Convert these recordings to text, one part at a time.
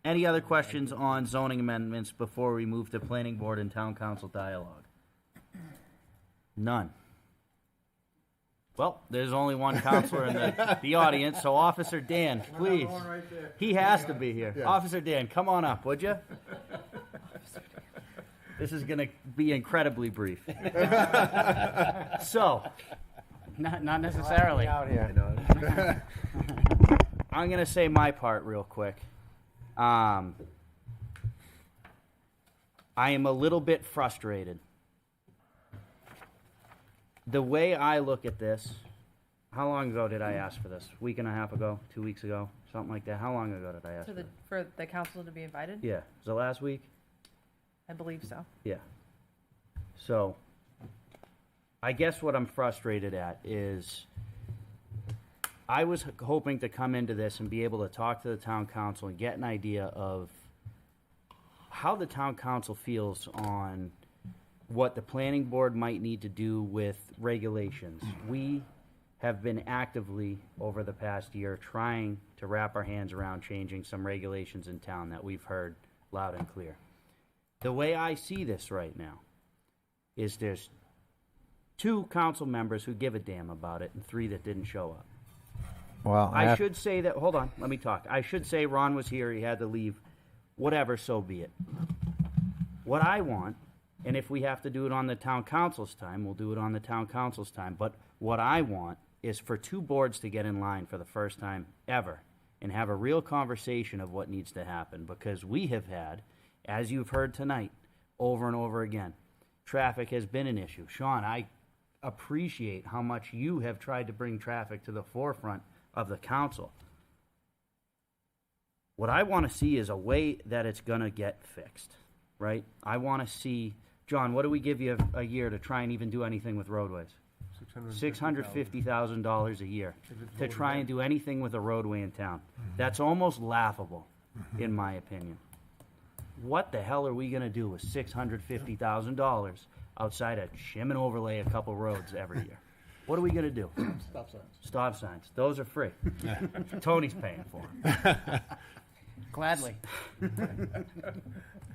Any other questions on zoning amendments before we move to planning board and town council dialogue? None. Well, there's only one counselor in the audience, so Officer Dan, please. He has to be here. Yeah. Officer Dan, come on up, would you? This is going to be incredibly brief. So, Not necessarily. Out here. I'm going to say my part real quick. I am a little bit frustrated. The way I look at this, how long ago did I ask for this? Week and a half ago? 2 weeks ago? Something like that? How long ago did I ask for it? For the council to be invited? Yeah. Was it last week? I believe so. Yeah. So, I guess what I'm frustrated at is I was hoping to come into this and be able to talk to the town council and get an idea of how the town council feels on what the planning board might need to do with regulations. We have been actively, over the past year, trying to wrap our hands around changing some regulations in town that we've heard loud and clear. The way I see this right now is there's 2 council members who give a damn about it and 3 that didn't show up. Well, I should say that, hold on, let me talk. I should say Ron was here, he had to leave, whatever, so be it. What I want, and if we have to do it on the town council's time, we'll do it on the town council's time, but what I want is for 2 boards to get in line for the first time ever and have a real conversation of what needs to happen, because we have had, as you've heard tonight, over and over again, traffic has been an issue. Sean, I appreciate how much you have tried to bring traffic to the forefront of the council. What I want to see is a way that it's going to get fixed, right? I want to see, John, what do we give you a year to try and even do anything with roadways? $650,000 a year to try and do anything with a roadway in town. That's almost laughable, in my opinion. What the hell are we going to do with $650,000 outside of shim and overlay a couple roads every year? What are we going to do? Stop signs. Stop signs. Those are free. Tony's paying for them. Gladly.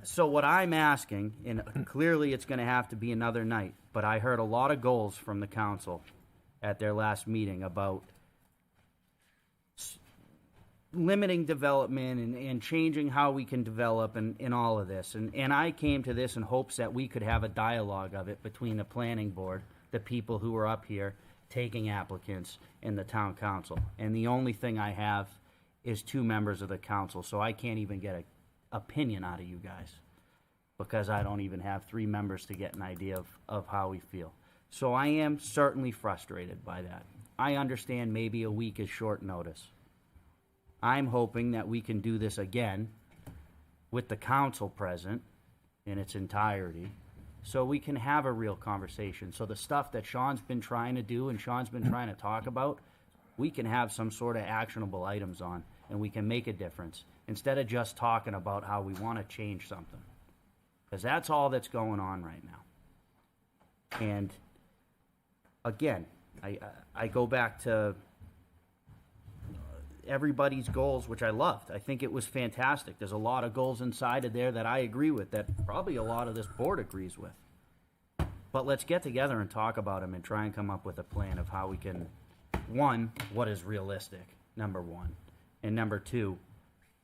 So what I'm asking, and clearly it's going to have to be another night, but I heard a lot of goals from the council at their last meeting about limiting development and changing how we can develop and all of this. And I came to this in hopes that we could have a dialogue of it between the planning board, the people who are up here taking applicants, and the town council. And the only thing I have is 2 members of the council, so I can't even get an opinion out of you guys because I don't even have 3 members to get an idea of how we feel. So I am certainly frustrated by that. I understand maybe a week is short notice. I'm hoping that we can do this again with the council present in its entirety so we can have a real conversation. So the stuff that Sean's been trying to do and Sean's been trying to talk about, we can have some sort of actionable items on and we can make a difference instead of just talking about how we want to change something. Because that's all that's going on right now. And again, I go back to everybody's goals, which I loved. I think it was fantastic. There's a lot of goals inside of there that I agree with, that probably a lot of this board agrees with. But let's get together and talk about them and try and come up with a plan of how we can, 1, what is realistic, number 1, and number 2,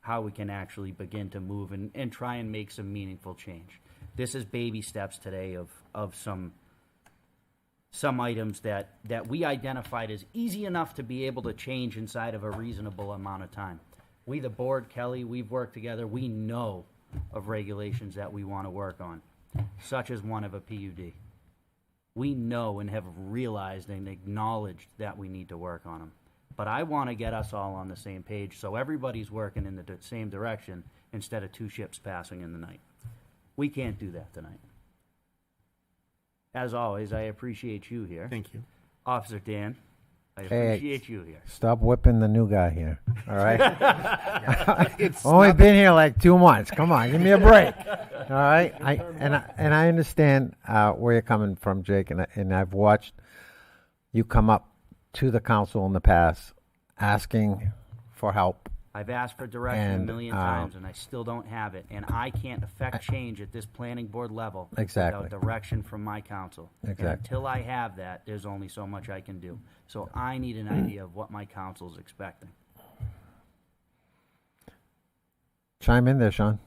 how we can actually begin to move and try and make some meaningful change. This is baby steps today of some items that we identified as easy enough to be able to change inside of a reasonable amount of time. We, the board, Kelly, we've worked together. We know of regulations that we want to work on, such as one of a PUD. We know and have realized and acknowledged that we need to work on them. But I want to get us all on the same page so everybody's working in the same direction instead of 2 ships passing in the night. We can't do that tonight. As always, I appreciate you here. Thank you. Officer Dan, I Hey, appreciate you here. Stop whipping the new guy here. All right. Only been here like 2 months. Come on, give me a break. All right. I understand where you're coming from, Jake, and I've watched you come up to the council in the past asking for help I've asked for direction a And, million times, and I still don't have it. And I can't affect change at this planning board level Exactly. without direction from my council. Exactly. And until I have that, there's only so much I can do. So I need an idea of what my council's expecting. Chime in there, Sean.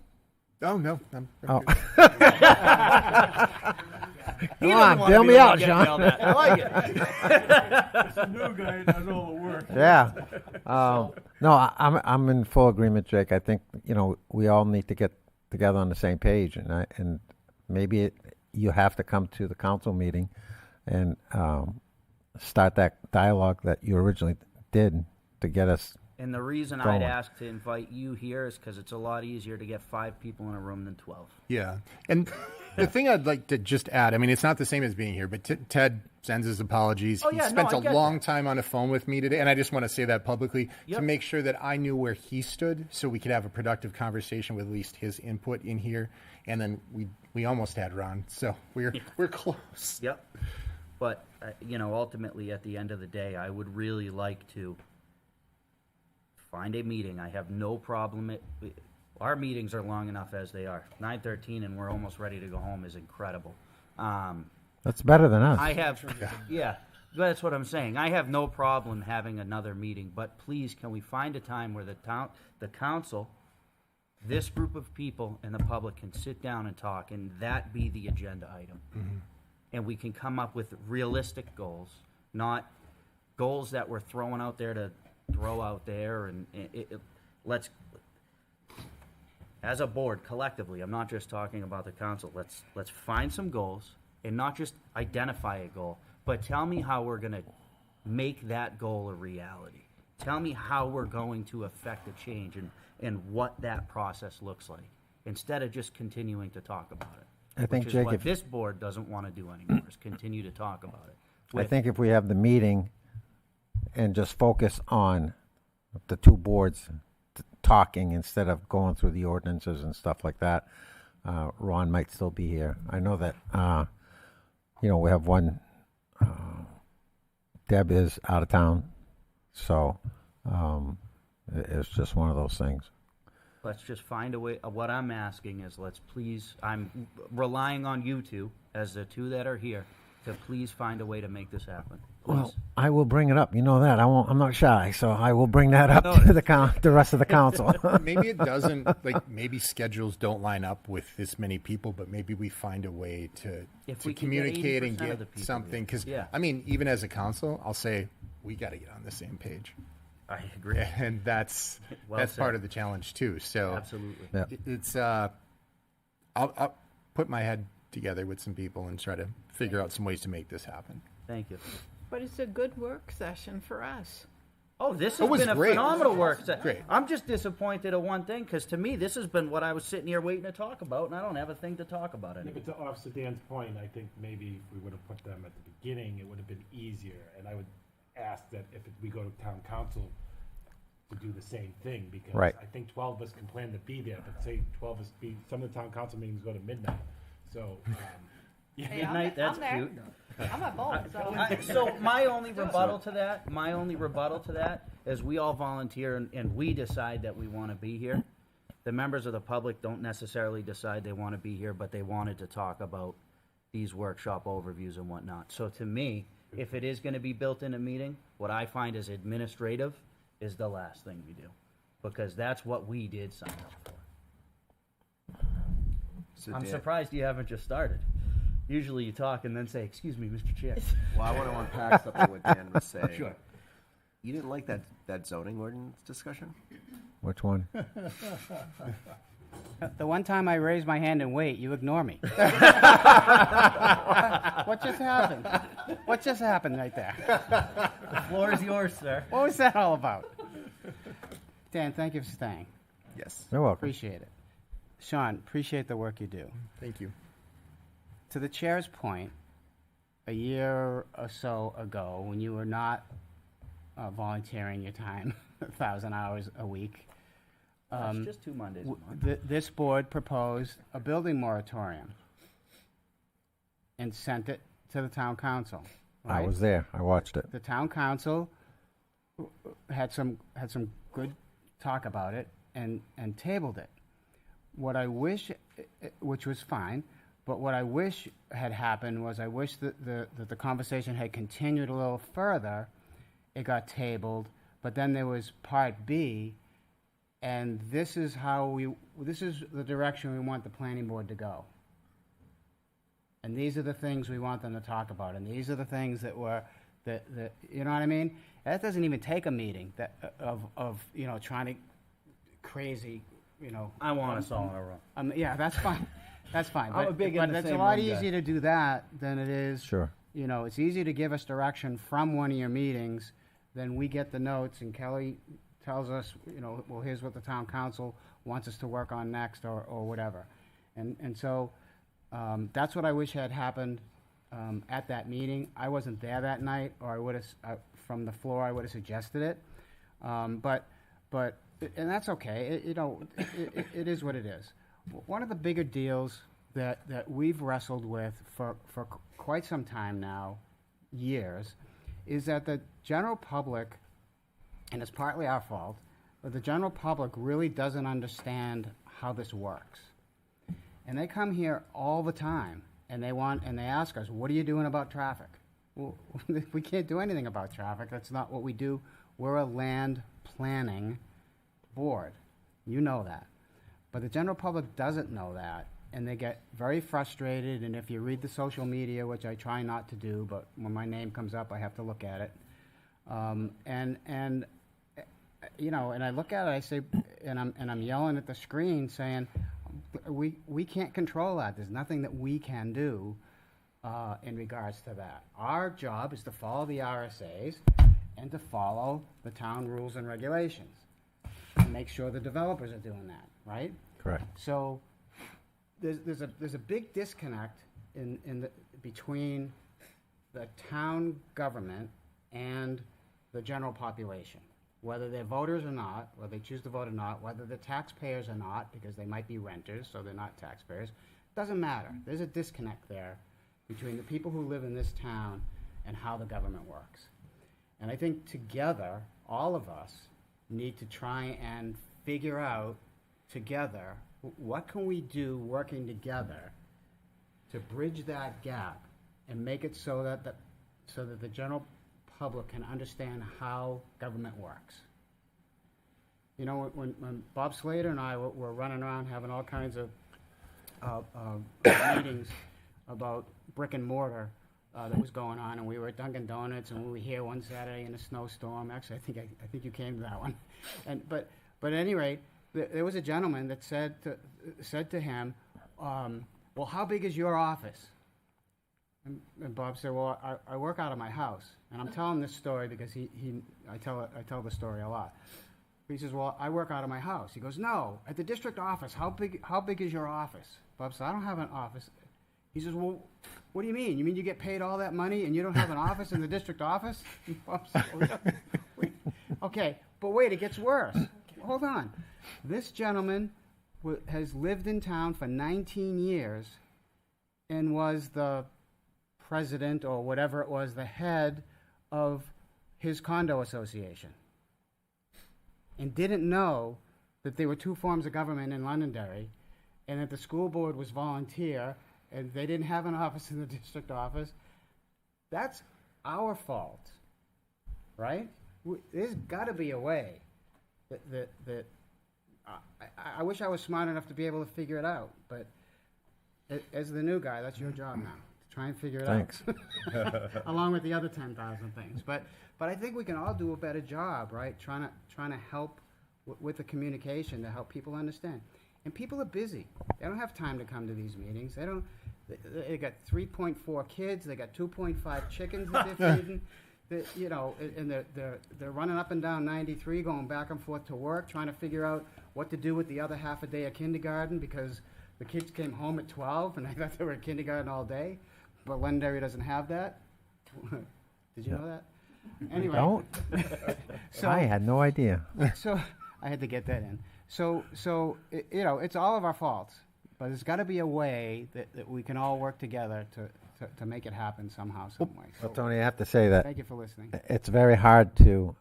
Oh, no. I'm Oh. good. He Come doesn't on, wanna bail be me the one out, getting Sean. yelled at. I like it. New guy does all the work. Yeah. No, I'm in full agreement, Jake. I think we all need to get together on the same page, and maybe you have to come to the council meeting and start that dialogue that you originally did to get us. And the reason Going. I'd ask to invite you here is because it's a lot easier to get 5 people in a room than 12. Yeah. And the thing I'd like to just add, I mean, it's not the same as being here, but Ted sends his apologies. Oh, He yeah, no, spent I a get long that. time on the phone with me today, and I just want to say that publicly Yep. to make sure that I knew where he stood so we could have a productive conversation with at least his input in here. And then we almost had Ron, so we're close. Yep. But, ultimately, at the end of the day, I would really like to find a meeting. I have no problem. Our meetings are long enough as they are. 9:13 and we're almost ready to go home is incredible. That's better than us. I have, yeah, that's what I'm saying. I have no problem having another meeting, but please, can we find a time where the council, this group of people, and the public can sit down and talk, and that be the agenda item, and we can come up with realistic goals, not goals that we're throwing out there to throw out there, and let's. As a board, collectively, I'm not just talking about the council, let's find some goals and not just identify a goal, but tell me how we're gonna make that goal a reality. Tell me how we're going to affect a change and what that process looks like, instead of just continuing to talk about it. I think, Which is Jake, what if- this board doesn't wanna do anymore, is continue to talk about it. I think if we have the meeting and just focus on the two boards talking instead of going through the ordinances and stuff like that, Ron might still be here. I know that, we have one, Deb is out of town, so it's just one of those things. Let's just find a way. What I'm asking is, I'm relying on you two, as the two that are here, to please find a way to make this happen. Please. Well, I will bring it up. You know that. I'm not shy, so I will bring that up to the rest of the council. Maybe it doesn't, maybe schedules don't line up with this many people, but maybe we find a way to If we can get communicate and 80% of the get people something. here. Because, Yeah. I mean, even as a council, I'll say, we got to get on the same page. I agree. And that's Well that's said. part of the challenge, too. So Absolutely. Yeah. it's, I'll put my head together with some people and try to figure out some ways to make this happen. Thank you. But it's a good work session for us. Oh, this It has was been a great. phenomenal work session. Great. I'm just disappointed at one thing, because to me, this has been what I was sitting here waiting to talk about, and I don't have a thing to talk about Yeah, anymore. but to offset Dan's point, I think maybe if we would have put them at the beginning, it would have been easier. And I would ask that if we go to town council to do the same thing, because Right. I think 12 of us can plan to be there, but say 12 of us some of the town council meetings go to midnight. So, yeah. Hey, I'm Midnight, there- that's I'm there. cute. I'm at both, so. So my only rebuttal to that is we all volunteer and we decide that we want to be here. The members of the public don't necessarily decide they want to be here, but they wanted to talk about these workshop overviews and whatnot. So to me, if it is going to be built in a meeting, what I find is administrative is the last thing we do, because that's what we did sign up for. So I'm Dan- surprised you haven't just started. Usually you talk and then say, "Excuse me, Mr. Chair." Well, I want to unpack something what Dan was saying. Sure. You didn't like that zoning ordinance discussion? Which one? The one time I raise my hand and wait, you ignore me. What just happened? What just happened right there? The floor is yours, sir. What was that all about? Dan, thank you for staying. Yes. You're welcome. Appreciate it. Sean, appreciate the work you do. Thank you. To the chair's point, a year or so ago, when you were not volunteering your time, 1,000 hours a week, It's just 2 Mondays a month. this board proposed a building moratorium and sent it to the town council. I right? was there. I watched it. The town council had some good talk about it and tabled it. What I wish, which was fine, but what I wish had happened was I wish that the conversation had continued a little further. It got tabled, but then there was part B, and this is the direction we want the planning board to go. And these are the things we want them to talk about, and these are the things that you know what I mean? That doesn't even take a meeting of trying to crazy, I want us all in a row. yeah, that's fine. That's fine. I'm a big in the it's a same lot room guy. easier to do that than it is. Sure. It's easy to give us direction from one of your meetings, then we get the notes, and Kelly tells us, well, here's what the town council wants us to work on next, or whatever. And so that's what I wish had happened at that meeting. I wasn't there that night, or I would have, from the floor, I would have suggested it. But and that's okay. It is what it is. One of the bigger deals that we've wrestled with for quite some time now, years, is that the general public, and it's partly our fault, but the general public really doesn't understand how this works. And they come here all the time, and they ask us, what are you doing about traffic? Well, we can't do anything about traffic. That's not what we do. We're a land planning board. You know that. But the general public doesn't know that, and they get very frustrated, and if you read the social media, which I try not to do, but when my name comes up, I have to look at it. And I look at it, I say, and I'm yelling at the screen saying, we can't control that. There's nothing that we can do in regards to that. Our job is to follow the RSAs and to follow the town rules and regulations, and make sure the developers are doing that, right? Correct. So there's a big disconnect between the town government and the general population, whether they're voters or not, whether they choose to vote or not, whether they're taxpayers or not, because they might be renters, so they're not taxpayers. Doesn't matter. There's a disconnect there between the people who live in this town and how the government works. And I think together, all of us need to try and figure out together, what can we do working together to bridge that gap and make it so that the general public can understand how government works. When Bob Slater and I were running around having all kinds of meetings about brick and mortar that was going on, and we were at Dunkin' Donuts, and we were here one Saturday in a snowstorm. Actually, I think you came to that one. But at any rate, there was a gentleman that said to him, well, how big is your office? And Bob said, well, I work out of my house. And I'm telling this story because I tell the story a lot. He says, well, I work out of my house. He goes, no, at the district office, how big is your office? Bob said, I don't have an office. He says, well, what do you mean? You mean you get paid all that money and you don't have an office in the district office? And Bob said, wait. Okay, but wait, it gets worse. Hold on. This gentleman has lived in town for 19 years and was the president, or whatever it was, the head of his condo association, and didn't know that there were two forms of government in Londonderry, and that the school board was volunteer, and they didn't have an office in the district office. That's our fault, right? There's got to be a way that I wish I was smart enough to be able to figure it out, but as the new guy, that's your job now, to try and figure it Thanks. out. Along with the other 10,000 things. But I think we can all do a better job, right? Trying to help with the communication to help people understand. And people are busy. They don't have time to come to these meetings. They got 3.4 kids. They got 2.5 chickens that they're feeding. And they're running up and down 93, going back and forth to work, trying to figure out what to do with the other half a day of kindergarten, because the kids came home at 12 and I thought they were at kindergarten all day. But Londonderry doesn't have that. Did you know that? Anyway. Don't? So, I had no idea. so I had to get that in. So it's all of our faults, but there's got to be a way that we can all work together to make it happen somehow, some way. So Well, Tony, I have to say that thank you for listening. it's very hard to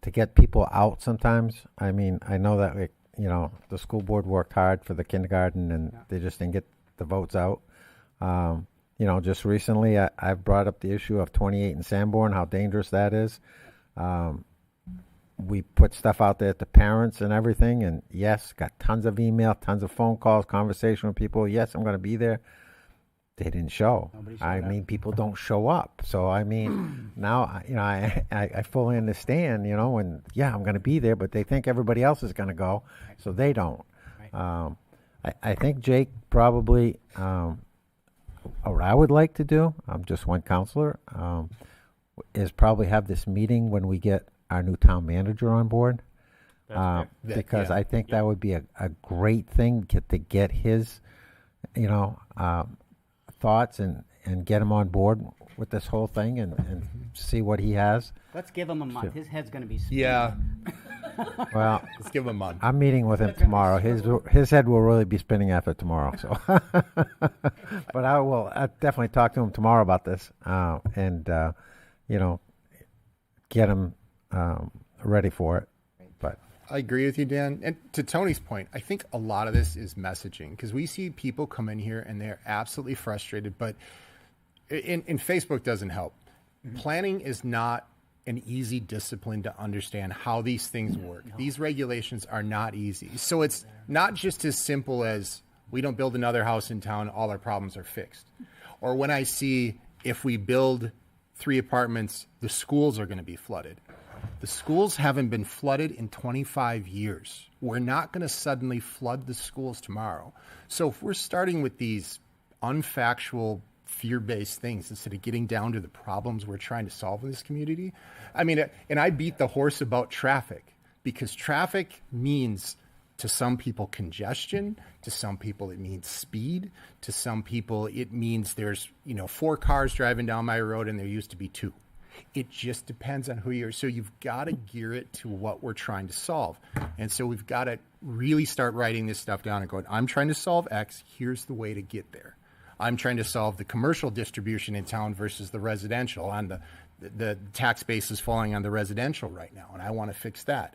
to get people out sometimes. I mean, I know that, like, you know, the school board worked hard for the kindergarten and they just didn't get the votes out. You know, just recently I've brought up the issue of 28 in Sanborn, how dangerous that is. We put stuff out there to parents and everything, and yes, got tons of email, tons of phone calls, conversation with people. Yes, I'm going to be there. They didn't show. Nobody showed I up. mean, people don't show up. So I mean, now you know I fully understand. You know, and yeah, I'm going to be there, but they think everybody else is going to go, so they don't. Right. I think Jake probably. What I would like to do, I'm just one counselor, is probably have this meeting when we get our new town manager on board. Because yeah. I think that would be a great thing to get his, you know, thoughts and get him on board with this whole thing and see what he has. Let's give him a month. His head's gonna be spinning. Yeah, Well, let's give him a month. I'm meeting with him tomorrow. His head will really be spinning after tomorrow. So, but I'll definitely talk to him tomorrow about this, and you know, get him ready for it. But I agree with you, Dan. And to Tony's point, I think a lot of this is messaging because we see people come in here and they're absolutely frustrated. But in Facebook doesn't help. Planning is not an easy discipline to understand how these things work. These regulations are not easy. So it's not just as simple as we don't build another house in town, all our problems are fixed. Or when I see if we build 3 apartments, the schools are going to be flooded. The schools haven't been flooded in 25 years. We're not going to suddenly flood the schools tomorrow. So if we're starting with these unfactual, fear-based things instead of getting down to the problems we're trying to solve in this community, I mean, and I beat the horse about traffic because traffic means to some people congestion, to some people it means speed, to some people it means there's, 4 cars driving down my road and there used to be 2. It just depends on who you're. So you've got to gear it to what we're trying to solve. And so we've got to really start writing this stuff down and going, I'm trying to solve X. Here's the way to get there. I'm trying to solve the commercial distribution in town versus the residential. On the tax base is falling on the residential right now, and I want to fix that.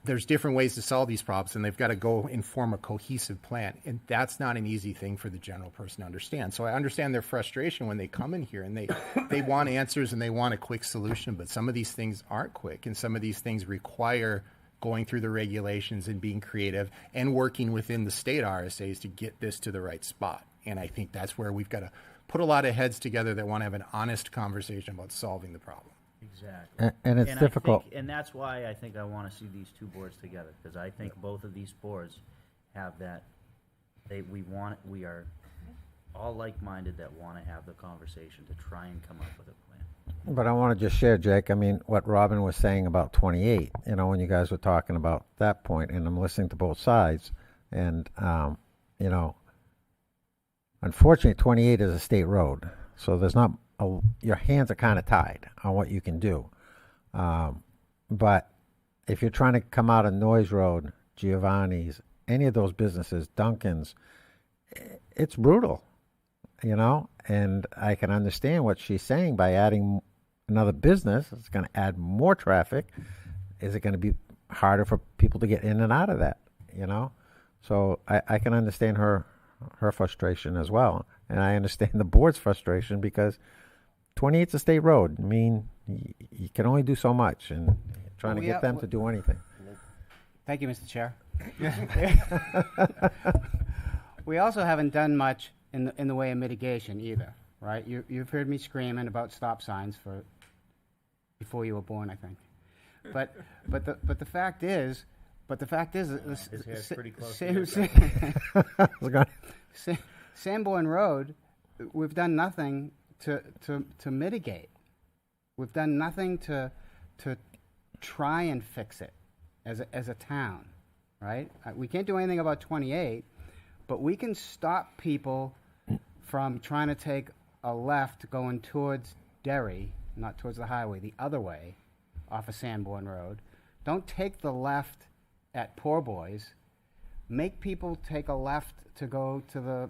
There's different ways to solve these problems, and they've got to go and form a cohesive plan. And that's not an easy thing for the general person to understand. So I understand their frustration when they come in here and they want answers and they want a quick solution, but some of these things aren't quick, and some of these things require going through the regulations and being creative and working within the state RSAs to get this to the right spot. And I think that's where we've got to put a lot of heads together that want to have an honest conversation about solving the problem. Exactly. and it's difficult. And that's why I think I want to see these 2 boards together, because I think both of these boards have that. We are all like-minded that want to have the conversation to try and come up with a plan. But I want to just share, Jake, I mean, what Robin was saying about 28, when you guys were talking about that point, and I'm listening to both sides, and, unfortunately, 28 is a state road, so there's not, your hands are kind of tied on what you can do. But if you're trying to come out of Noyes Road, Giovanni's, any of those businesses, Duncan's, it's brutal, and I can understand what she's saying by adding another business. It's going to add more traffic. Is it going to be harder for people to get in and out of that, So I can understand her frustration as well. And I understand the board's frustration because 28's a state road. I mean, you can only do so much, and trying to get them to do anything. Thank you, Mr. Chair. We also haven't done much in the way of mitigation either, right? You've heard me screaming about stop signs before you were born, I think. But the fact is, His hair's pretty close to Sanborn Road, we've done nothing to mitigate. We've done nothing to try and fix it as a town, right? We can't do anything about 28, but we can stop people from trying to take a left going towards Derry, not towards the highway, the other way, off of Sanborn Road. Don't take the left at Poor Boys. Make people take a left to go to the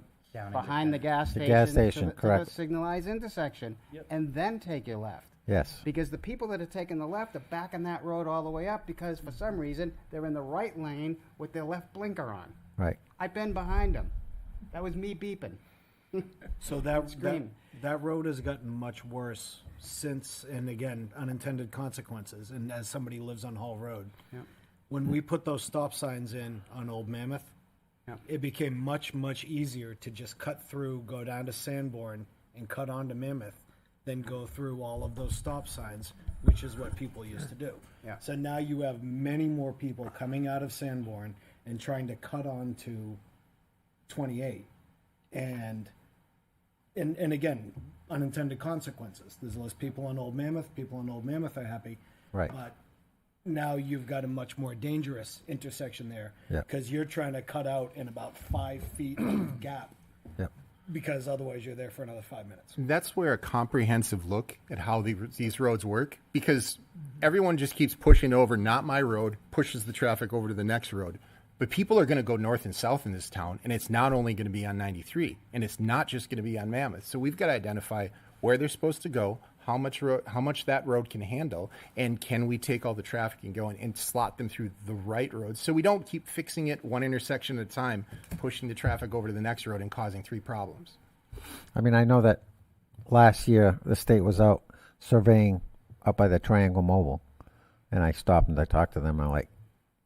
behind the gas station, gas station, to correct. the signalized intersection, and then take your left. Yes. Because the people that are taking the left are backing that road all the way up because for some reason they're in the right lane with their left blinker on. Right. I've been behind them. That was me beeping. So that Scream. that road has gotten much worse since, and again, unintended consequences. And as somebody who lives on Hall Road, Yeah. when we put those stop signs in on Old Mammoth, Yeah. it became much easier to just cut through, go down to Sanborn, and cut onto Mammoth, than go through all of those stop signs, which is what people used to do. Yeah. So now you have many more people coming out of Sanborn and trying to cut onto 28, and again, unintended consequences. There's less people on Old Mammoth. People on Old Mammoth are happy. Right. But now you've got a much more dangerous intersection there. Yeah. Because you're trying to cut out in about 5 feet of gap, Yep. because otherwise you're there for another 5 minutes. That's where a comprehensive look at how these roads work, because everyone just keeps pushing over, not my road, pushes the traffic over to the next road. But people are going to go north and south in this town, and it's not only going to be on 93, and it's not just going to be on Mammoth. So we've got to identify where they're supposed to go, how much that road can handle, and can we take all the traffic and go and slot them through the right roads, so we don't keep fixing it one intersection at a time, pushing the traffic over to the next road and causing 3 problems. I mean, I know that last year the state was out surveying up by the Triangle Mobile, and I stopped and I talked to them. And I'm like,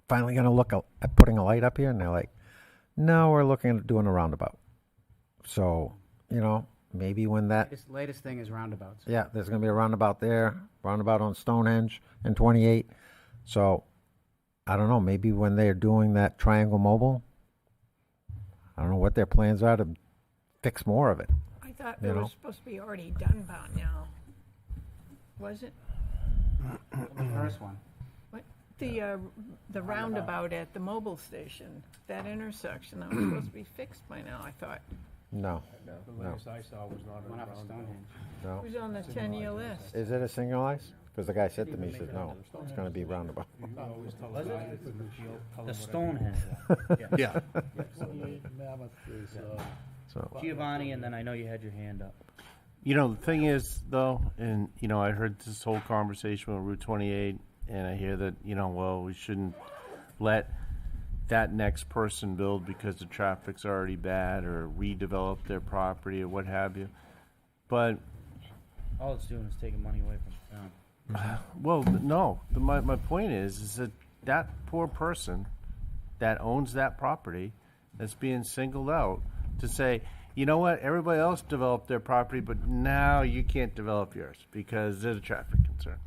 finally going to look at putting a light up here? And they're like, no, we're looking at doing a roundabout. So, maybe when that, Latest thing is roundabouts. yeah, there's going to be a roundabout there, roundabout on Stonehenge and 28. So, I don't know, maybe when they're doing that Triangle Mobile, I don't know what their plans are to fix more of it. I thought You it know? was supposed to be already done by now. Was it? The first one. What? The roundabout at the mobile station, that intersection, that was supposed to be fixed by now, I thought. No, The latest I saw was not Went a up to roundabout. Stonehenge. no. It was on the 10-year list. Is it a signalized? Because the guy said to me, he said, no, it's going to be roundabout. Was it? The Stonehenge. Yeah. Mammoth is, So, Giovanni, and then I know you had your hand up. You know, the thing is, though, and, I heard this whole conversation with Route 28, and I hear that, well, we shouldn't let that next person build because the traffic's already bad or redevelop their property or what have you. But, All it's doing is taking money away from the town. well, no. My point is that poor person that owns that property that's being singled out to say, you know what, everybody else developed their property, but now you can't develop yours because there's a traffic concern.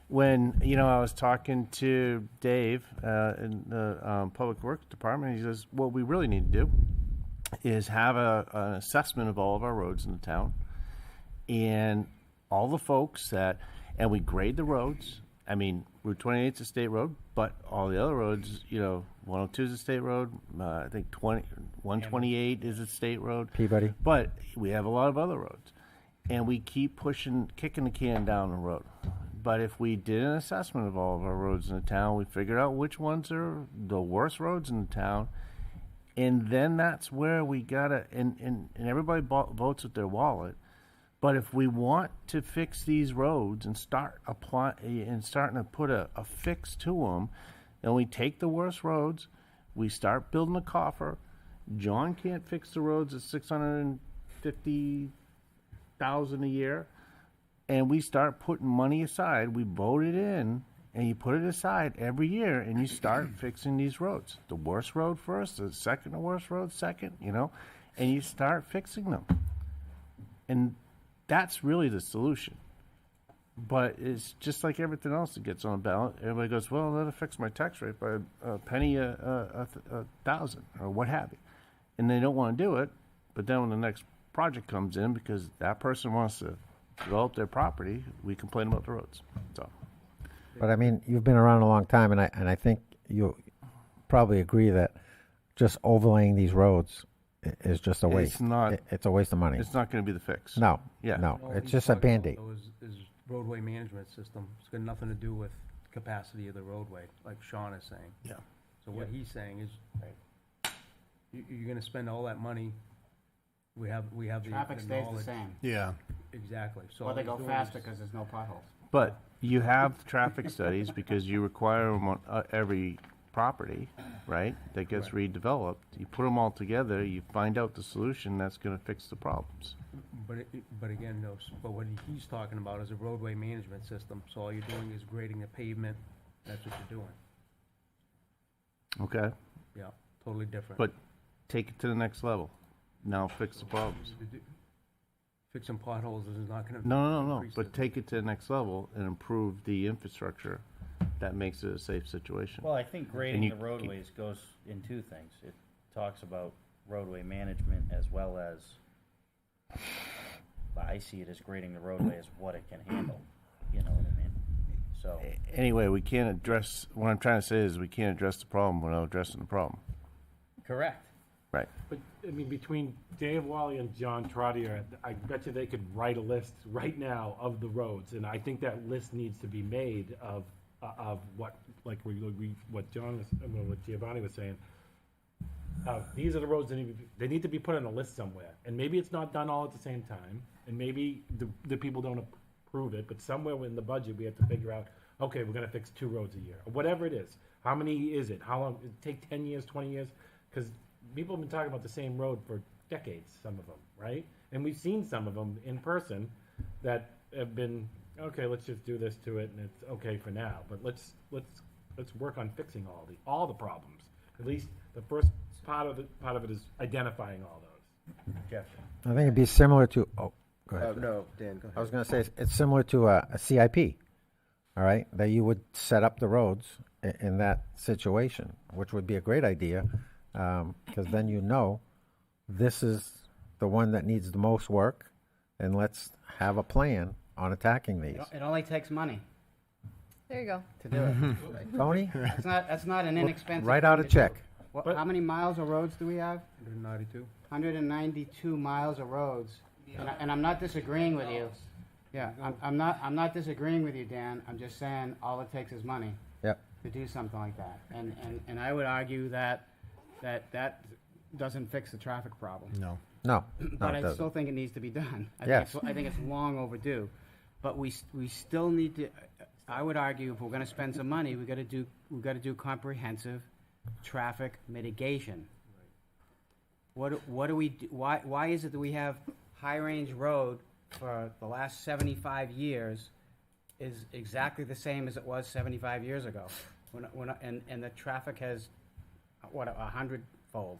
When, I was talking to Dave in the Public Works Department, he says, what we really need to do is have an assessment of all of our roads in the town and all the folks and we grade the roads. I mean, Route 28 is a state road, but all the other roads, 102 is a state road. I think 128 is a state road. Peabody. But we have a lot of other roads. And we keep kicking the can down the road. But if we did an assessment of all of our roads in the town, we figured out which ones are the worst roads in the town. And then that's where we gotta, and everybody votes with their wallet. But if we want to fix these roads and starting to put a fix to them, then we take the worst roads, we start building a coffer. John can't fix the roads at $650,000 a year, and we start putting money aside. We vote it in, and you put it aside every year, and you start fixing these roads. The worst road first, the second worst road second, and you start fixing them. And that's really the solution. But it's just like everything else that gets on the ballot. Everybody goes, well, that'll fix my tax rate by a penny a thousand, or what have you. And they don't want to do it, but then when the next project comes in, because that person wants to develop their property, we complain about the roads. So, but I mean, you've been around a long time, and I think you probably agree that just overlaying these roads is just a waste. It's not. It's a waste of money. It's not going to be the fix. No. Yeah. No. All It's he's just a talking about, Band-Aid. though, is roadway management system. It's got nothing to do with capacity of the roadway, like Sean is saying. Yeah. So what he's saying is, you're gonna spend all that money. We have the Traffic stays the knowledge. same. Yeah. Exactly. So Or they all go he's doing faster is- because there's no potholes. But you have traffic studies because you require them on every property, right? That gets redeveloped. You put them all together, you find out the solution that's going to fix the problems. But again, no, but what he's talking about is a roadway management system, so all you're doing is grading the pavement, that's what you're doing. Okay? Yeah, totally different. But take it to the next level. Now fix the problems. Fixing potholes is not gonna. No. increase But it. take it to the next level and improve the infrastructure that makes it a safe situation. Well, I think grading you the roadways goes in two things. It talks about roadway management as well as, I see it as grading the roadway as what it can handle, you know what I mean? So, Anyway, we can't address, what I'm trying to say is we can't address the problem without addressing the problem. correct. Right. But, I mean, between Dave Wally and John Trottier, I bet you they could write a list right now of the roads, and I think that list needs to be made of what, like, what Giovanni was saying. These are the roads they need to be put on a list somewhere, and maybe it's not done all at the same time, and maybe the people don't approve it, but somewhere in the budget, we have to figure out, okay, we're gonna fix 2 roads a year, or whatever it is. How many is it? How long, it take 10 years, 20 years? Because people have been talking about the same road for decades, some of them, right? And we've seen some of them in person that have been, okay, let's just do this to it, and it's okay for now. But let's work on fixing all the problems. At least the first part of it is identifying all those. Jeff. I think it'd be similar to, oh, go ahead. No, Dan, go ahead. I was going to say, it's similar to a CIP, all right? That you would set up the roads in that situation, which would be a great idea, because then you know this is the one that needs the most work, and let's have a plan on attacking these. It only takes money There you go. to do it. Tony, That's not an inexpensive. write out a thing to do. check. How many miles of roads do we have? 192. 192 miles of roads, and I'm not disagreeing with you. Yeah, I'm not disagreeing with you, Dan. I'm just saying all it takes is money Yep. to do something like that, and I would argue that doesn't fix the traffic problem. No. No, But it I doesn't. still think it needs to be done. Yes. I think it's long overdue. But we still need to. I would argue if we're going to spend some money, we got to do comprehensive traffic mitigation. What do we do? Why is it that we have High Range Road for the last 75 years is exactly the same as it was 75 years ago, and the traffic has 100-fold.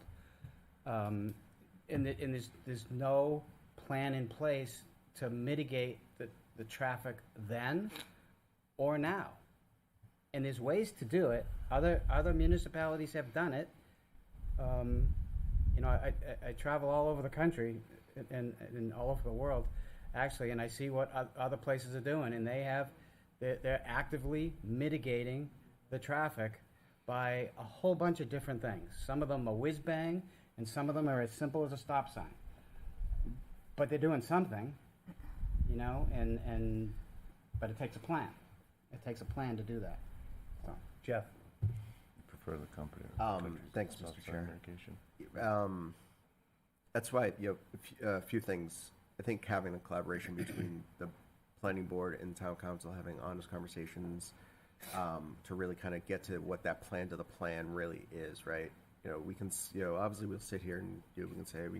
And there's no plan in place to mitigate the traffic then or now. And there's ways to do it. Other municipalities have done it. I travel all over the country and all over the world, actually, and I see what other places are doing, and they're actively mitigating the traffic by a whole bunch of different things. Some of them are whiz bang, and some of them are as simple as a stop sign. But they're doing something, but it takes a plan. It takes a plan to do that. So, Jeff. Prefer the company. Thanks, Mr. Outside Chair. medication. That's why, a few things. I think having a collaboration between the planning board and town council, having honest conversations to really kind of get to what that plan to the plan really is, right? We can, obviously we'll sit here and we can say we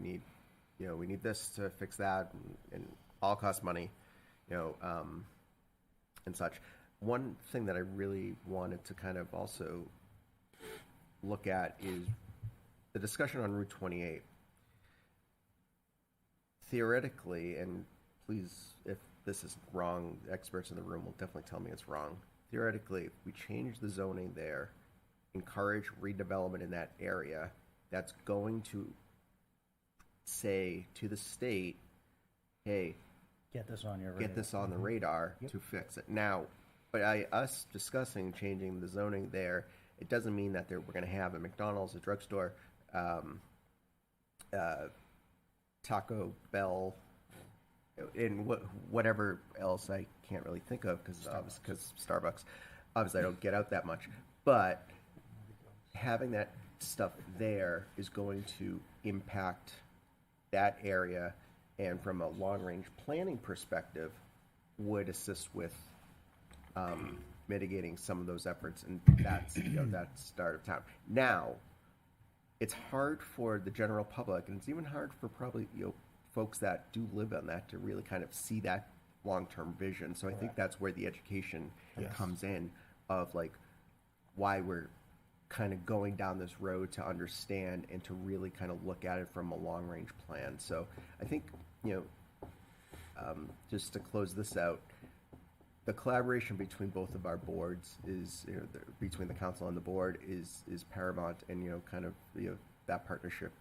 need this to fix that, and all costs money, and such. One thing that I really wanted to kind of also look at is the discussion on Route 28. Theoretically, and please, if this is wrong, experts in the room will definitely tell me it's wrong. Theoretically, if we change the zoning there, encourage redevelopment in that area, that's going to say to the state, hey, Get this on your radar. get this on the radar to fix it. Now, but us discussing changing the zoning there, it doesn't mean that we're going to have a McDonald's, a drugstore, Taco Bell, and whatever else I can't really think of because Starbucks. Obviously, I don't get out that much. But having that stuff there is going to impact that area, and from a long-range planning perspective, would assist with mitigating some of those efforts, and that's that start of town. Now, it's hard for the general public, and it's even hard for probably folks that do live on that to really kind of see that long-term vision. So I think that's where the education comes in, of like why we're kind of going down this road to understand and to really kind of look at it from a long-range plan. So I think just to close this out, the collaboration between both of our boards is, between the council and the board is paramount, and that partnership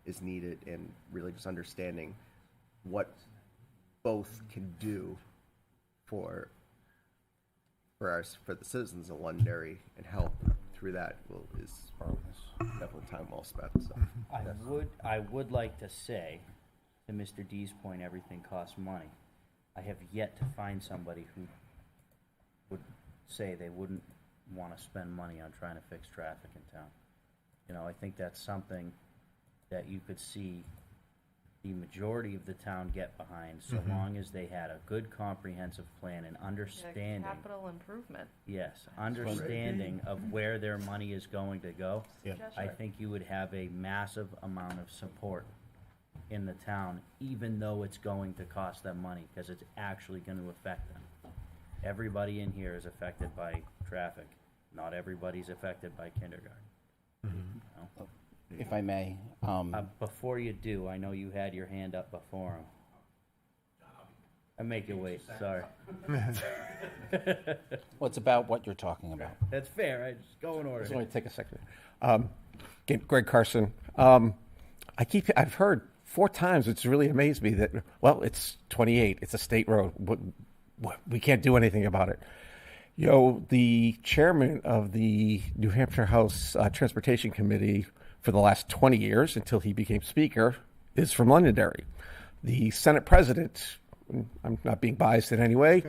is needed, and really just understanding what both can do for the citizens of Londonderry and help through that is definitely time well spent. So I would like to say, to Mr. D's point, everything costs money. I have yet to find somebody who would say they wouldn't want to spend money on trying to fix traffic in town. I think that's something that you could see the majority of the town get behind, so long as they had a good comprehensive plan and understanding. Capital improvement. Yes, understanding of where their money is going to go. I think you would have a massive amount of support in the town, even though it's going to cost them money, because it's actually going to affect them. Everybody in here is affected by traffic. Not everybody's affected by kindergarten. If I may. Before you do, I know you had your hand up before him. I make you wait, sorry. Well, it's about what you're talking about. That's fair, I just go in order. Just want to take a second. Greg Carson. I've heard 4 times, it's really amazed me that, it's 28, it's a state road. We can't do anything about it. The chairman of the New Hampshire House Transportation Committee for the last 20 years, until he became speaker, is from Londonderry. The Senate president, I'm not being biased in any way,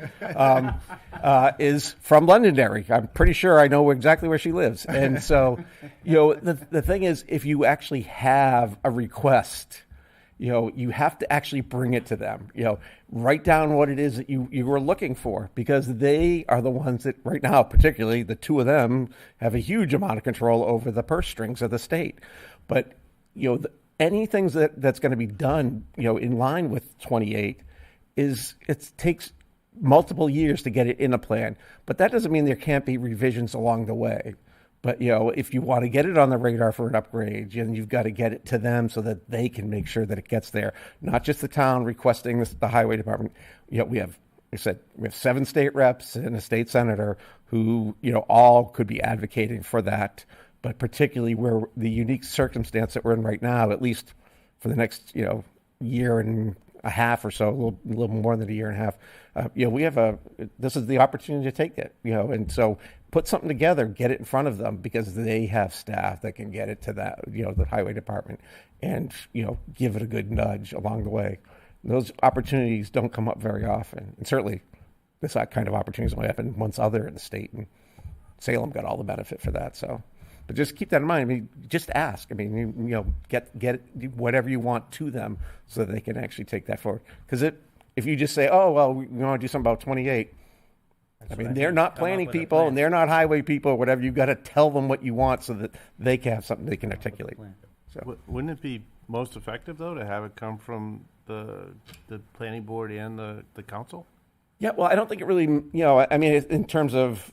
is from Londonderry. I'm pretty sure I know exactly where she lives. And so, the thing is, if you actually have a request, you have to actually bring it to them. Write down what it is that you were looking for, because they are the ones that right now, particularly the two of them, have a huge amount of control over the purse strings of the state. But anything that's going to be done, in line with 28, it takes multiple years to get it in a plan. But that doesn't mean there can't be revisions along the way. But, if you want to get it on the radar for an upgrade, then you've got to get it to them so that they can make sure that it gets there. Not just the town requesting this, the highway department. We have 7 state reps and a state senator who, all could be advocating for that. But particularly where the unique circumstance that we're in right now, at least for the next, year and a half or so, a little more than a year and a half, this is the opportunity to take it, and so put something together, get it in front of them, because they have staff that can get it to that, the highway department, and, give it a good nudge along the way. Those opportunities don't come up very often. And certainly this kind of opportunities only happen once other in the state, and Salem got all the benefit for that. So, but just keep that in mind. Just ask. Get whatever you want to them so that they can actually take that forward. Because if you just say, we want to do something about 28, they're not planning people and they're not highway people or whatever. You've got to tell them what you want so that they can have something they can articulate. So, wouldn't it be most effective, though, to have it come from the planning board and the council? Yeah, well, I don't think it really, in terms of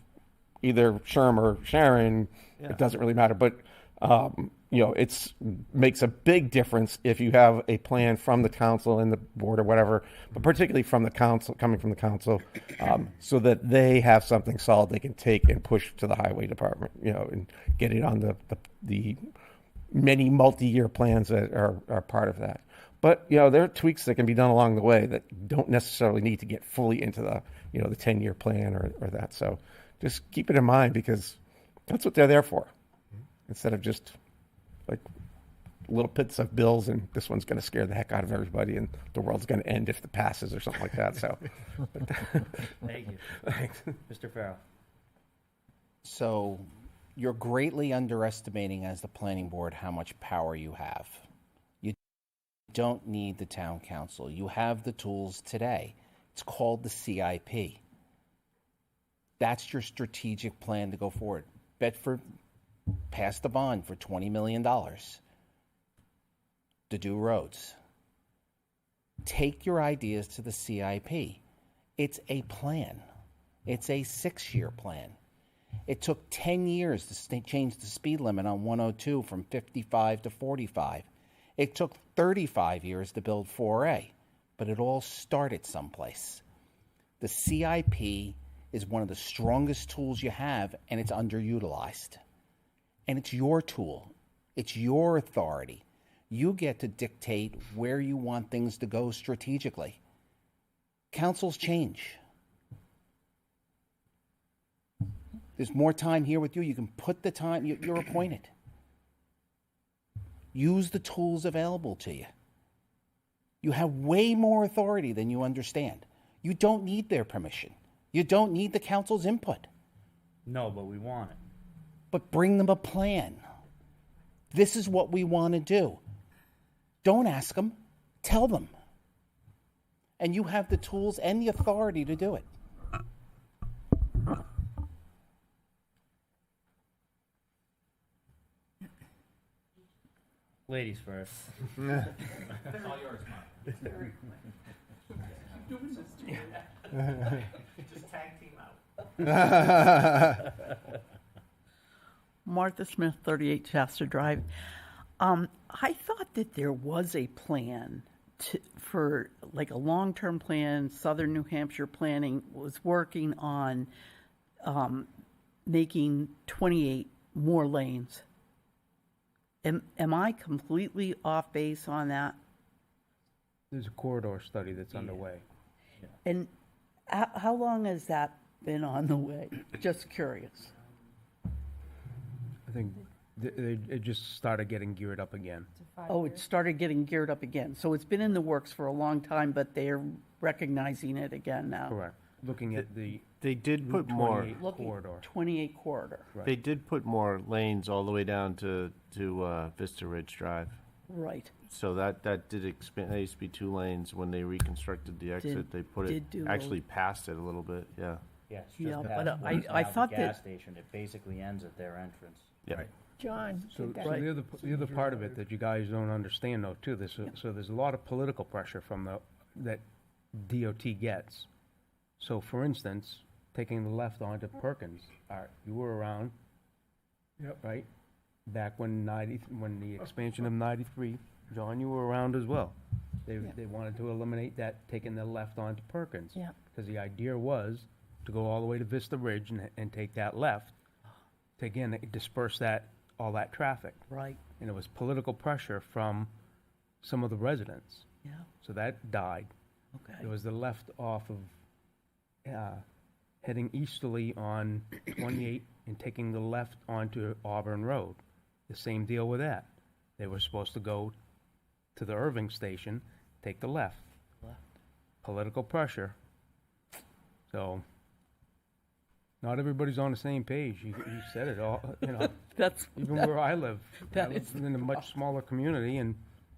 either Sherm or Sharon, it doesn't really matter. But, it makes a big difference if you have a plan from the council and the board or whatever, but particularly from the council, coming from the council, so that they have something solid they can take and push to the highway department, and get it on the many multi-year plans that are part of that. But, there are tweaks that can be done along the way that don't necessarily need to get fully into the 10-year plan or that. So just keep it in mind, because that's what they're there for, instead of just like little bits of bills, and this one's going to scare the heck out of everybody, and the world's going to end if it passes or something like that. So, Thank you. Thanks. Mr. Farrell. So you're greatly underestimating, as the planning board, how much power you have. You don't need the town council. You have the tools today It's called the CIP. That's your strategic plan to go forward. Bedford passed the bond for $20 million to do roads. Take your ideas to the CIP. It's a plan. It's a 6-year plan. It took 10 years to change the speed limit on 102 from 55 to 45. It took 35 years to build 4A, but it all started someplace. The CIP is one of the strongest tools you have, and it's underutilized. And it's your tool. It's your authority. You get to dictate where you want things to go strategically. Councils change. There's more time here with you. You can put the time, you're appointed. Use the tools available to you. You have way more authority than you understand. You don't need their permission. You don't need the council's input. No, but we want it. But bring them a plan. This is what we want to do. Don't ask them, tell them. And you have the tools and the authority to do it. Ladies first. All yours, Mark. Just tag team out. Martha Smith, 38 Shasta Drive. I thought that there was a plan for like a long-term plan. Southern New Hampshire Planning was working on making 28 more lanes. Am I completely off base on that? There's a corridor study that's underway. And how long has that been on the way? Just curious. I think it just started getting geared up again. Oh, it started getting geared up again. So it's been in the works for a long time, but they're recognizing it again now. Correct. Looking at the They did put more. 28 corridor. 28 corridor. Right. They did put more lanes all the way down to Vista Ridge Drive. Right. So that did expand. There used to be 2 lanes when they reconstructed the exit. They put it actually past it a little bit. Yeah. Yes, Yeah, just but past I thought the gas that- station. It basically ends at their entrance. Yeah. Right. John, So, did that- so the other part of it that you guys don't understand though too, so there's a lot of political pressure from that DOT gets. So for instance, taking the left onto Perkins, you were around, right? Back when the expansion of 93, John, you were around as well. They wanted to eliminate that, taking the left onto Perkins. Yeah. Because the idea was to go all the way to Vista Ridge and take that left, to again disperse all that traffic. Right. And it was political pressure from some of the residents. Yeah. So that died. Okay. There was the left off of heading easterly on 28 and taking the left onto Auburn Road. The same deal with that. They were supposed to go to the Irving station, take the left. Political pressure. So not everybody's on the same page. You said it all. That's even where I live. that I live is in a much smaller community, and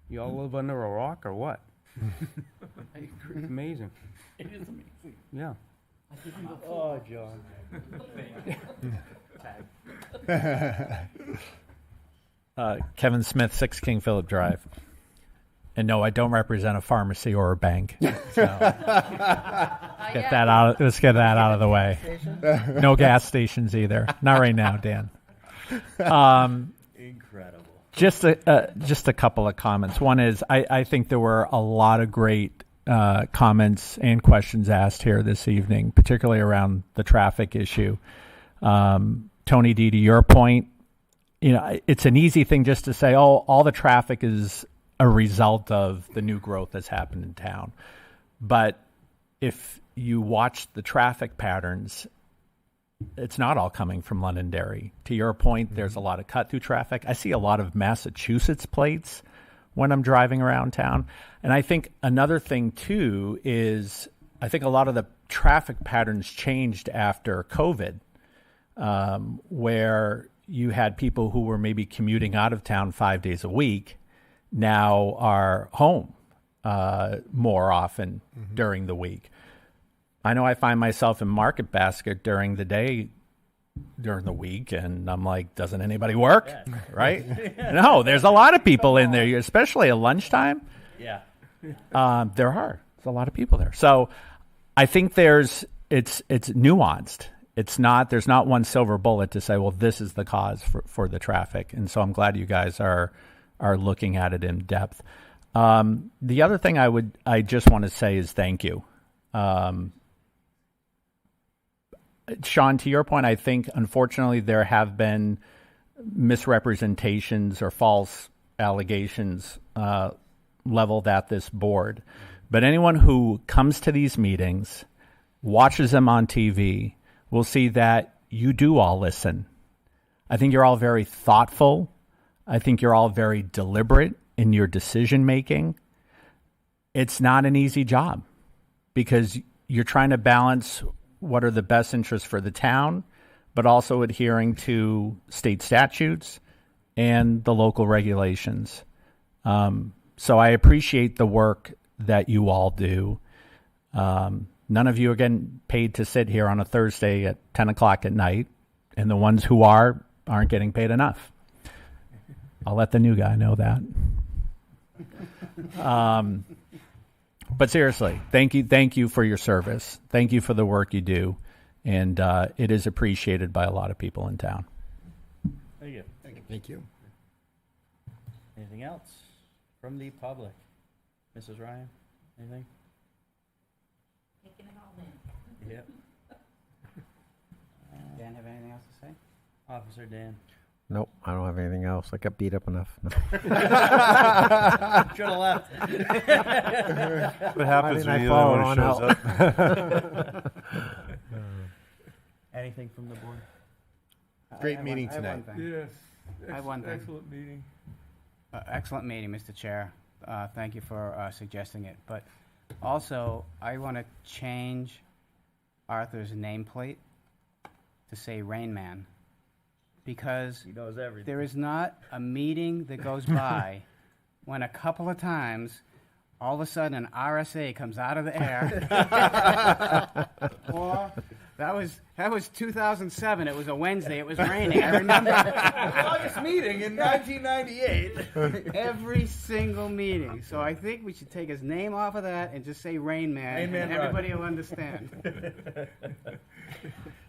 you all live under a rock or what? I agree. It's amazing. It is amazing. Yeah. Oh, John. Kevin Smith, 6 King Philip Drive. And no, I don't represent a pharmacy or a bank. So get that out. Let's get that out of the way. No gas stations either. Not right now, Dan. Incredible. Just a couple of comments. One is I think there were a lot of great comments and questions asked here this evening, particularly around the traffic issue. Tony D, to your point, it's an easy thing just to say, oh, all the traffic is a result of the new growth that's happened in town. But if you watch the traffic patterns, it's not all coming from Londonderry. To your point, there's a lot of cut-through traffic. I see a lot of Massachusetts plates when I'm driving around town. And I think another thing, too, is I think a lot of the traffic patterns changed after COVID, where you had people who were maybe commuting out of town 5 days a week now are home more often during the week. I know I find myself in Market Basket during the day, during the week, and I'm like, doesn't anybody work? Right? No, there's a lot of people in there, especially at lunchtime. Yeah. There are. There's a lot of people there. So I think it's nuanced. It's not, there's not one silver bullet to say, well, this is the cause for the traffic. And so I'm glad you guys are looking at it in depth. The other thing I just want to say is thank you. Sean, to your point, I think unfortunately there have been misrepresentations or false allegations leveled at this board. But anyone who comes to these meetings, watches them on TV, will see that you do all listen. I think you're all very thoughtful. I think you're all very deliberate in your decision making. It's not an easy job because you're trying to balance what are the best interests for the town, but also adhering to state statutes and the local regulations. So I appreciate the work that you all do. None of you are getting paid to sit here on a Thursday at 10 o'clock at night, and the ones who aren't getting paid enough. I'll let the new guy know that. But seriously, thank you for your service. Thank you for the work you do, and it is appreciated by a lot of people in town. Thank you. Thank you. Anything else from the public? Mrs. Ryan, anything? Taking it all in. Yep. Dan, have anything else to say? Officer Dan. Nope, I don't have anything else. I got beat up enough. No. Should have left. What happens when the other one shows up? Anything from the board? Great meeting I have one tonight. thing. Yes. I have one thing. Excellent meeting. Excellent meeting, Mr. Chair. Thank you for suggesting it. But also, I want to change Arthur's nameplate to say Rain Man, because He knows everything. there is not a meeting that goes by when a couple of times all of a sudden an RSA comes out of the air. Or that was 2007. It was a Wednesday. It was raining. I remember August meeting in 1998. every single meeting. So I think we should take his name off of that and just say Rain Man, Rain Man and everybody will understand.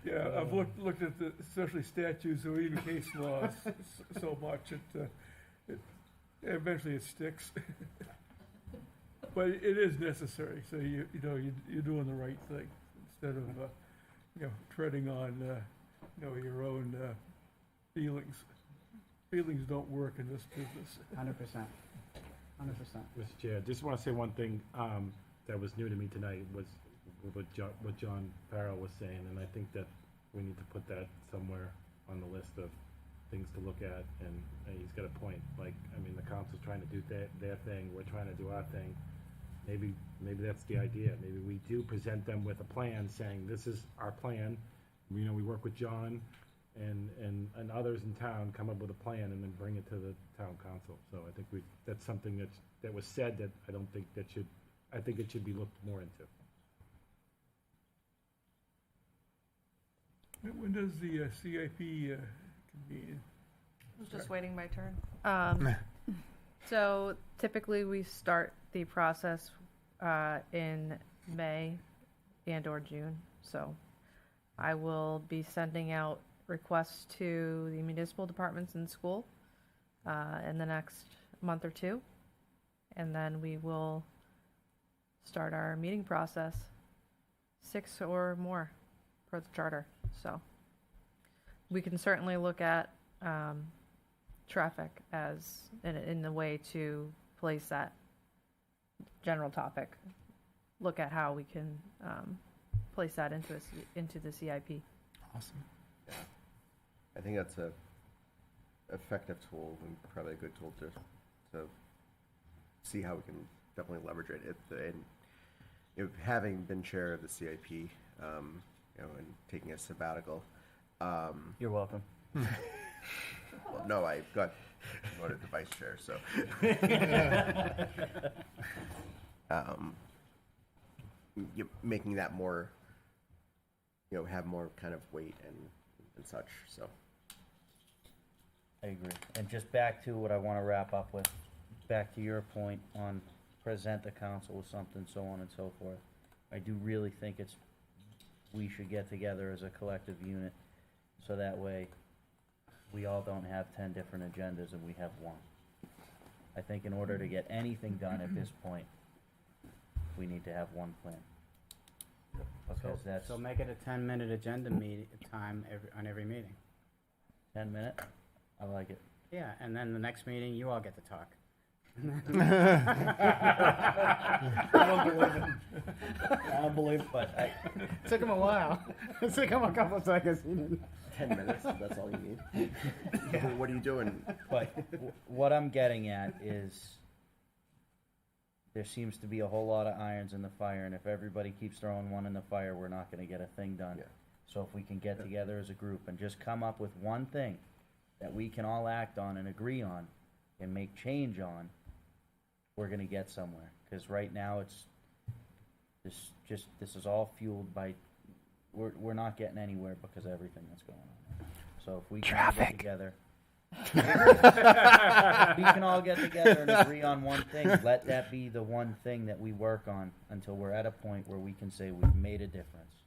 Yeah, I've looked at the, especially statutes or even case laws so much, it eventually it sticks. But it is necessary, so you're doing the right thing instead of treading on your own feelings. Feelings don't work in this business. 100%. 100%. Mr. Chair, just want to say one thing that was new to me tonight was what John Farrell was saying, and I think that we need to put that somewhere on the list of things to look at. And he's got a point. Like, I mean, the council's trying to do their thing. We're trying to do our thing. Maybe that's the idea. Maybe we do present them with a plan, saying this is our plan. We work with John and others in town, come up with a plan, and then bring it to the town council. So I think that's something that was said that I don't think that should. I think it should be looked more into. When does the CIP convene? I was just waiting my turn. So typically we start the process in May and/or June. So I will be sending out requests to the municipal departments in school in the next month or two, and then we will start our meeting process, 6 or more per the charter. So we can certainly look at traffic as in the way to place that general topic. Look at how we can place that into the CIP. Awesome. Yeah. I think that's a effective tool and probably a good tool to see how we can definitely leverage it. And having been chair of the CIP, and taking a sabbatical. You're welcome. Well, no, I got promoted to vice chair, so. Making that more have more kind of weight and such, so. I agree. And just back to what I want to wrap up with, back to your point on present the council with something, so on and so forth. I do really think we should get together as a collective unit, so that way we all don't have 10 different agendas and we have one. I think in order to get anything done at this point, we need to have one plan. Because that's So make it a 10-minute agenda time on every meeting. 10 minute. I like it. Yeah, and then the next meeting, you all get to talk. I don't believe it. I don't believe it. But Took him a while. It took him a couple of seconds. He didn't. 10 minutes, that's all you need. What are you doing? But what I'm getting at is there seems to be a whole lot of irons in the fire, and if everybody keeps throwing one in the fire, we're not gonna get a thing done. Yeah. So if we can get together as a group and just come up with one thing that we can all act on and agree on and make change on, we're gonna get somewhere. Because right now it's this is all fueled by we're not getting anywhere because of everything that's going on. So if we can all get together, we can all get together and agree on one thing. Let that be the one thing that we work on until we're at a point where we can say we've made a difference.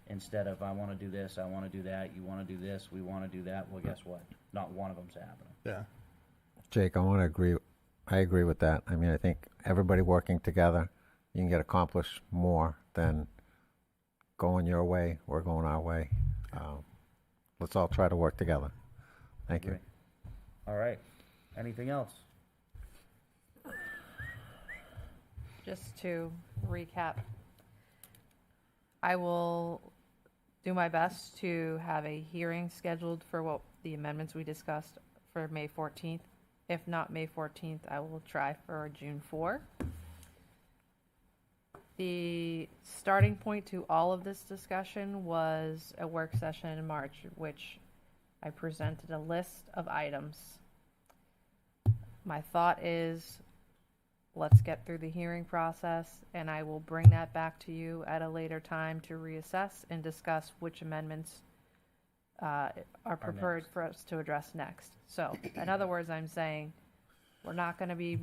Instead of I want to do this, I want to do that, you want to do this, we want to do that. Well, guess what? Not one of them's happening. Yeah. Jake, I want to agree. I agree with that. I mean, I think everybody working together, you can get accomplished more than going your way, we're going our way. Let's all try to work together. Thank you. Great. All right. Anything else? Just to recap, I will do my best to have a hearing scheduled for what the amendments we discussed for May 14th. If not May 14th, I will try for June 4. The starting point to all of this discussion was a work session in March, which I presented a list of items. My thought is, let's get through the hearing process, and I will bring that back to you at a later time to reassess and discuss which amendments are preferred for us to address next. So, in other words, I'm saying we're not going to be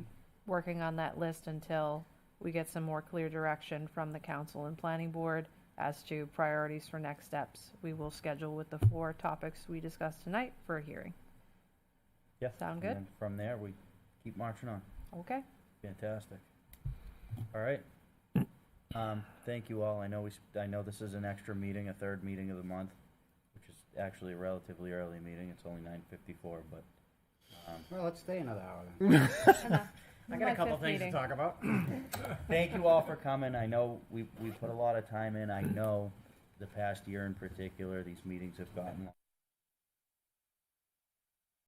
working on that list until we get some more clear direction from the council and planning board as to priorities for next steps. We will schedule with the 4 topics we discussed tonight for a hearing. Yeah. Sound good? And then from there, we keep marching on. Okay. Fantastic. All right. Thank you all. I know this is an extra meeting, a third meeting of the month, which is actually a relatively early meeting. It's only 9:54, but. Well, let's stay another hour then. I got My a couple fifth things meeting. to talk about. Thank you all for coming. I know we put a lot of time in. I know the past year in particular, these meetings have gotten